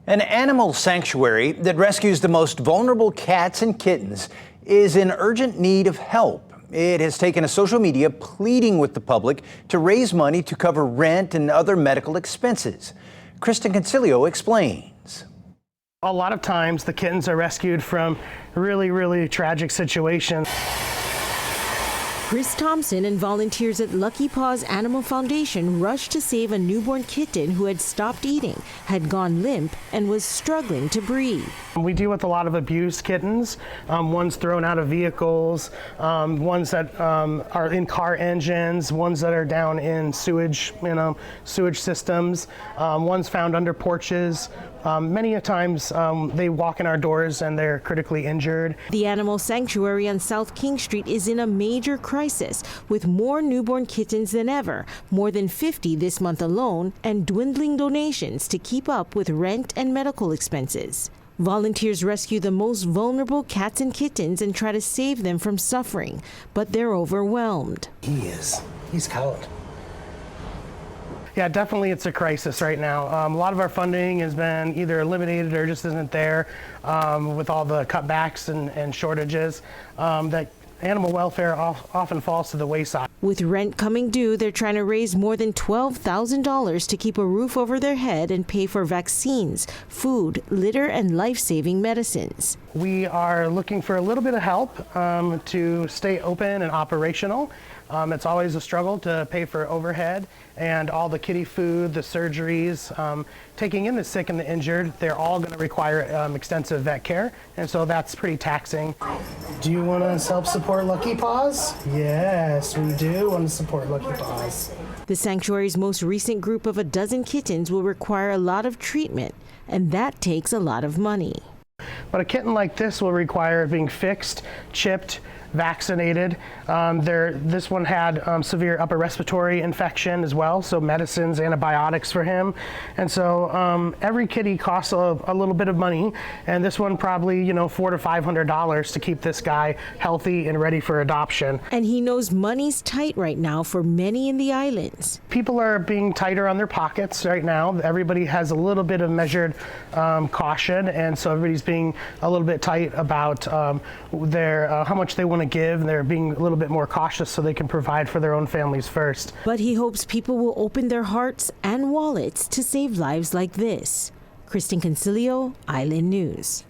An animal sanctuary that rescues the most vulnerable cats and kittens is in urgent need of help. It has taken to social media pleading with the public to raise money to cover rent and other medical expenses. Kristen Concilio explains. A lot of times the kittens are rescued from really tragic situations. Chris Thompson and volunteers at Lucky Paws Animal Foundation rushed to save a newborn kitten who had stopped eating, had gone limp, and was struggling to breathe. We deal with a lot of abused kittens, ones thrown out of vehicles, ones that are in car engines, ones that are down in sewage systems, ones found under porches. Many a times they walk in our doors and they're critically injured. The animal sanctuary on South King Street is in a major crisis with more newborn kittens than ever, more than 50 this month alone, and dwindling donations to keep up with rent and medical expenses. Volunteers rescue the most vulnerable cats and kittens and try to save them from suffering, but they're overwhelmed. He's cold. Yeah, definitely it's a crisis right now. A lot of our funding has been either eliminated or just isn't there with all the cutbacks and shortages. That animal welfare often falls to the wayside. With rent coming due, they're trying to raise more than $12,000 to keep a roof over their head and pay for vaccines, food, litter, and life-saving medicines. We are looking for a little bit of help to stay open and operational. It's always a struggle to pay for overhead and all the kitty food, the surgeries, taking in the sick and the injured. They're all going to require extensive vet care, and so that's pretty taxing. Do you want to help support Lucky Paws? Yes, we do want to support Lucky Paws. The sanctuary's most recent group of a dozen kittens will require a lot of treatment, and that takes a lot of money. But a kitten like this will require being fixed, chipped, vaccinated. This one had severe upper respiratory infection as well, so medicines, antibiotics for him. And so every kitty costs a little bit of money, and this one probably, $400 to $500 to keep this guy healthy and ready for adoption. And he knows money's tight right now for many in the islands. People are being tighter on their pockets right now. Everybody has a little bit of measured caution, and so everybody's being a little bit tight about how much they want to give, and they're being a little bit more cautious so they can provide for their own families first. But he hopes people will open their hearts and wallets to save lives like this. Kristen Concilio, Island News.